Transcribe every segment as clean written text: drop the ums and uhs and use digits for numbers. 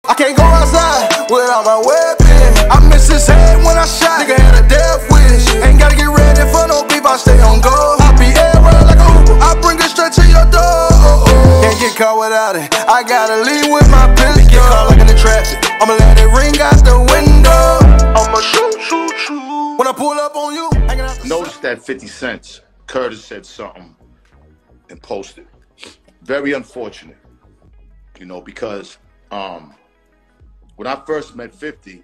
I can't go outside without my weapon. I miss his head when I shot. Nigga had a death wish. Ain't gotta get ready for no beef, I stay on go. I be everywhere like a Uber. I bring it straight to your door. Can't get caught without it. I gotta leave with my pistol. Get caught like in the traffic. I'ma let it ring out the window. I'ma shoot, shoot, shoot. When I pull up on you, hanging out the Notice that 50 Cent, Curtis said something and posted. Very unfortunate, you know, because when I first met 50, you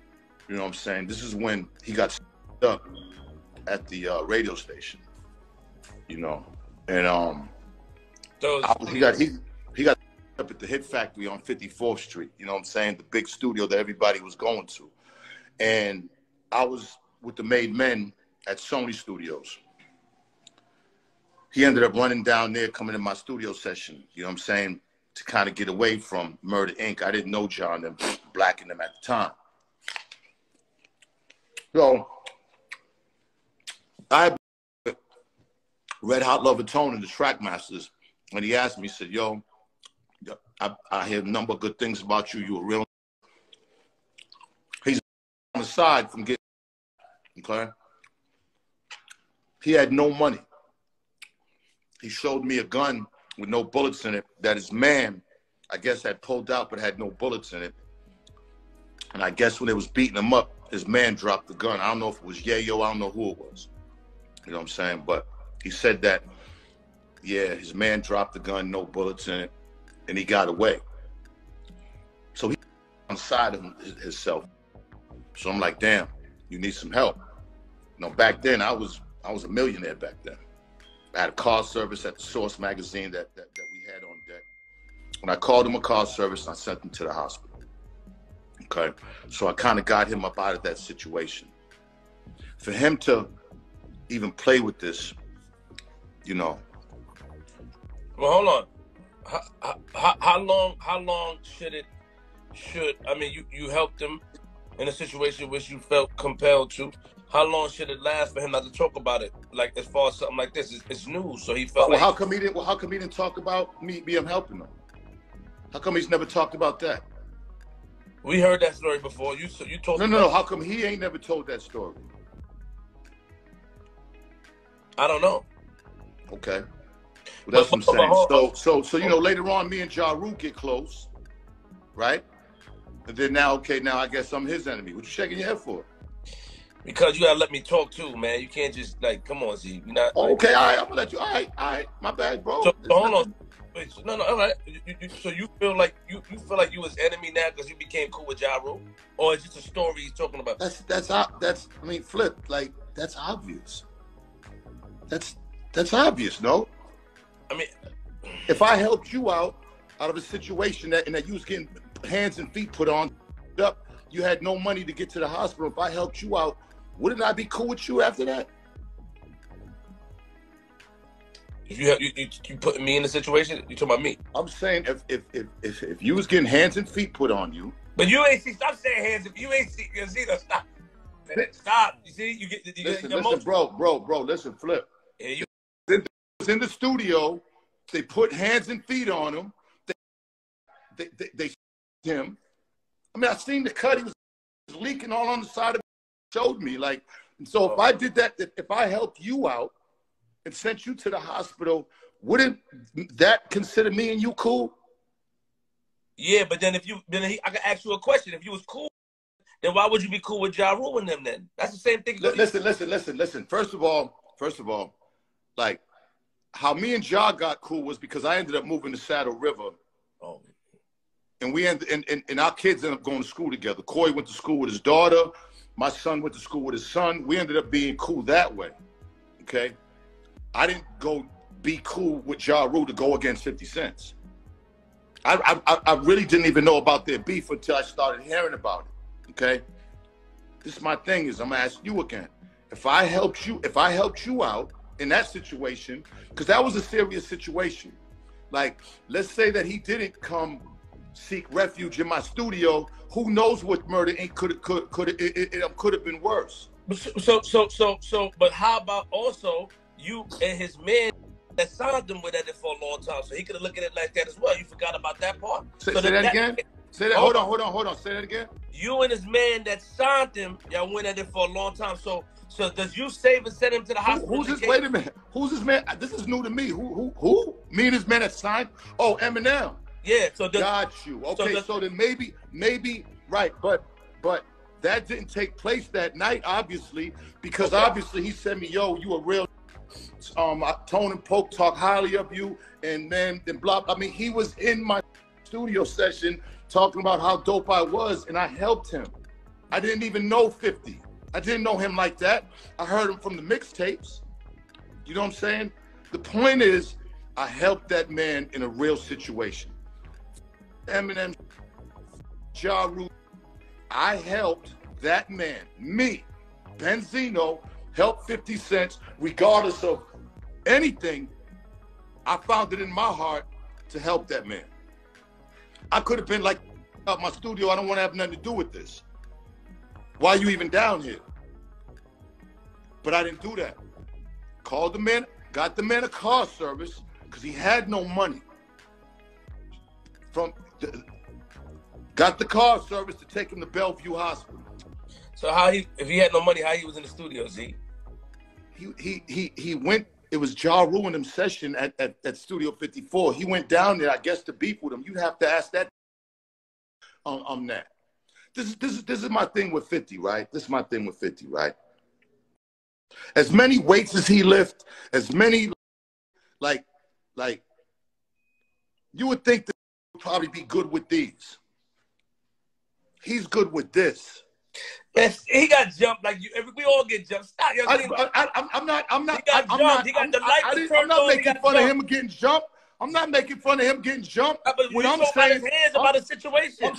know what I'm saying, this is when he got up at the radio station, you know, and he got up at the Hit Factory on 54th Street, you know what I'm saying, the big studio that everybody was going to. And I was with the Made Men at Sony Studios. He ended up running down there, coming in my studio session, you know what I'm saying, to kind of get away from Murder, Inc. I didn't know John and Black and them at the time. So I Red Hot Lover Tone and the Trackmasters, and he asked me, he said, yo, I hear a number of good things about you. You a real. He's on the side from getting, okay? He had no money. He showed me a gun with no bullets in it that his man, I guess, had pulled out but had no bullets in it. And I guess when they was beating him up, his man dropped the gun. I don't know if it was Yayo, I don't know who it was. You know what I'm saying? But he said that, yeah, his man dropped the gun, no bullets in it, and he got away. So he on the side of himself. So I'm like, damn, you need some help. You know, back then I was a millionaire back then. I had a car service at the Source magazine that we had on deck. When I called him a car service, I sent him to the hospital. Okay, so I kind of got him up out of that situation. For him to even play with this, you know. Well, hold on. How long should I mean, you helped him in a situation which you felt compelled to. How long should it last for him not to talk about it? Like, as far as something like this, it's news, so he felt well, like. How come he didn't talk about me helping him? How come he's never talked about that? We heard that story before. You told. No. How come he ain't never told that story? I don't know. Okay. Well, that's what I'm saying. So you know, later on, me and Ja Rule get close, right? And then now I guess I'm his enemy. What you shaking your head for? Because you gotta let me talk too, man. You can't just like, come on, Z. You're not. Okay, all right. I'm gonna let you. All right. My bad, bro. So hold on. Wait, no, all right. So you feel like you feel like you was enemy now because you became cool with Ja Rule, or it's just a story he's talking about? That's I mean, Flip, like, that's obvious. That's obvious, no? I mean, if I helped you out of a situation that you was getting hands and feet put on, up, you had no money to get to the hospital. If I helped you out, wouldn't I be cool with you after that? If you putting me in the situation, you talking about me? I'm saying if you was getting hands and feet put on you. But you ain't see. Stop saying hands. If you ain't see, stop. Stop. You see, you get. Listen, bro. Listen, Flip. Yeah, you was in the studio. They put hands and feet on him. They him. I mean, I seen the cut. He was leaking all on the side of it. Showed me, like, so if I did that, if I helped you out and sent you to the hospital, wouldn't that consider me and you cool? Yeah, but then I can ask you a question. If you was cool, then why would you be cool with Ja Rule and them then? That's the same thing. Listen. First of all, like, how me and Ja got cool was because I ended up moving to Saddle River. Oh. And we and our kids ended up going to school together. Corey went to school with his daughter. My son went to school with his son. We ended up being cool that way, okay? I didn't go be cool with Ja Rule to go against 50 Cent. I really didn't even know about their beef until I started hearing about it, okay? This is my thing is, I'm gonna ask you again. If I helped you out in that situation, because that was a serious situation. Like, let's say that he didn't come seek refuge in my studio. Who knows what Murder Inc. could have been worse. But how about also you and his man that signed him with that for a long time, so he could have looked at it like that as well. You forgot about that part. Say that again. Say that. Hold on. Say that again. You and this man that signed him, y'all went at it for a long time. So does you save and send him to the hospital? Who's this? Wait a minute. Who's this man? This is new to me. Who? Me and this man that signed? Oh, Eminem. Yeah. So got you. Okay. So then maybe right, but that didn't take place that night, obviously, because obviously he said me, yo, you a real. Tone and Poke talk highly of you, and then blah. I mean, he was in my studio session talking about how dope I was, and I helped him. I didn't even know 50. I didn't know him like that. I heard him from the mixtapes. You know what I'm saying? The point is, I helped that man in a real situation. Eminem, Ja Rule, I helped that man, me, Benzino, help 50 Cent, regardless of anything. I found it in my heart to help that man. I could have been like, out my studio, I don't want to have nothing to do with this. Why are you even down here? But I didn't do that. Called the man, got the man a car service, because he had no money. Got the car service to take him to Bellevue Hospital. So if he had no money, how he was in the studio, Z? He went. It was Ja Rule and him session at Studio 54. He went down there, I guess, to beef with him. You'd have to ask that on that. This is my thing with 50, right? This is my thing with 50, right? As many weights as he lift, as many like you would think that he would probably be good with these. He's good with this. Yes, he got jumped like you. We all get jumped. Stop, I'm not. He got the light. I'm not making fun of him getting jumped. I'm not making fun of him getting jumped. What I'm saying is about a situation.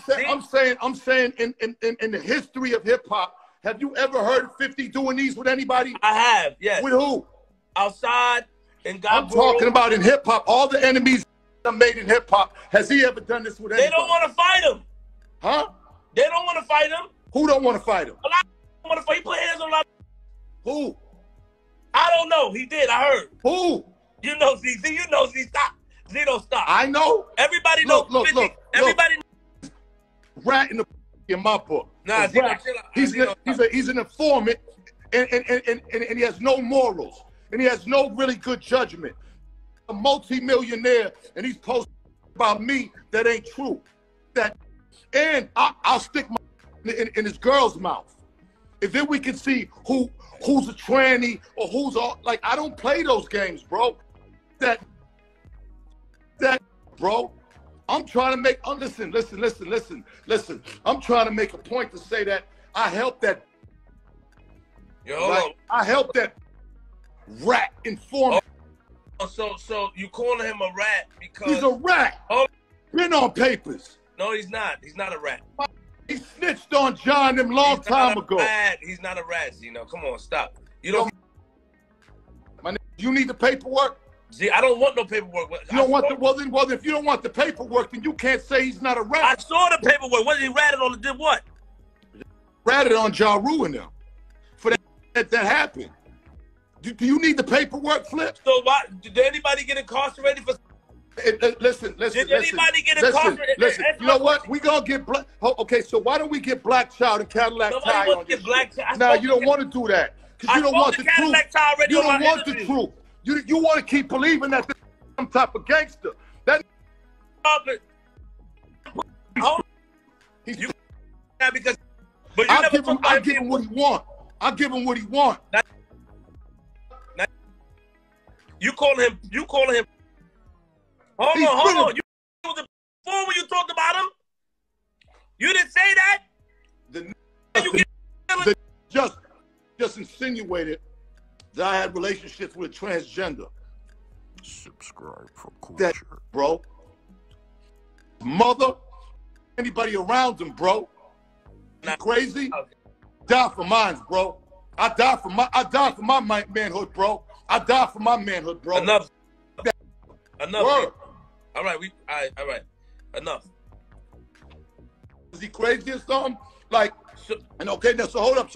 I'm saying in the history of hip hop, have you ever heard 50 doing these with anybody? I have, yes. With who? Outside and God. I'm talking about in hip hop. All the enemies made in hip hop. Has he ever done this with anybody? They don't want to fight him. Huh? They don't want to fight him. Who don't want to fight him? A lot of people want to fight. He put hands on a lot of. Who? I don't know. He did. I heard. Who? You know, Z. You know, Z. Stop. Z, don't stop. I know. Everybody knows. Look. Everybody knows. Rat in my book. Nah, Z, he's an informant, and he has no morals, and he has no really good judgment. A multi-millionaire, and he's posting about me that ain't true. And I'll stick my in his girl's mouth. If then we can see who's a tranny or who's all, like, I don't play those games, bro. That bro. I'm trying to make listen. I'm trying to make a point to say that I helped that. I helped that rat informant. So you calling him a rat because he's a rat. Been on papers. No, he's not. He's not a rat. He snitched on John them long time ago. He's not a rat, Zeno. Come on, stop. You don't. You need the paperwork. See, I don't want no paperwork. You don't want the well. If you don't want the paperwork, then you can't say he's not a rat. I saw the paperwork. What did he ratted on? Did what? Ratted on Ja Rule and them for that happened. Do you need the paperwork, Flip? So why did anybody get incarcerated for? Listen. Did anybody get incarcerated? Listen. You know what? We gonna get black. Okay, so why don't we get Black Child and Cadillac Ty on this? No, you don't want to do that because you don't want the truth. You don't want the truth. You want to keep believing that this is some type of gangster. That because but I give him what he want. I give him what he want. You calling him? Hold on. You before when you talked about him, you didn't say that. Just insinuated that I had relationships with a transgender. Subscribe for culture. That, bro. Mother, anybody around him, bro. You crazy? Die for mine, bro. I die for my manhood, bro. I die for my manhood, bro. Enough. Word. All right, all right. Enough. Is he crazy or something? Like, and okay, now, so hold up.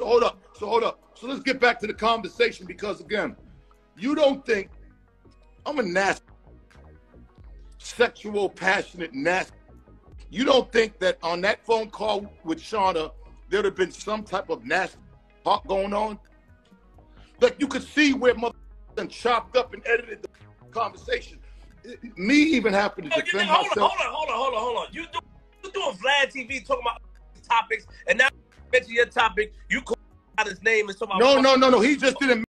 So let's get back to the conversation because, again, you don't think I'm a nasty, sexual, passionate, nasty. You don't think that on that phone call with Shauna, there'd have been some type of nasty talk going on? Like you could see where mother and chopped up and edited the conversation. Me even having to defend myself. Hold on. You doing Vlad TV talking about topics, and now you mention your topic. You call out his name and talking about No. He just didn't.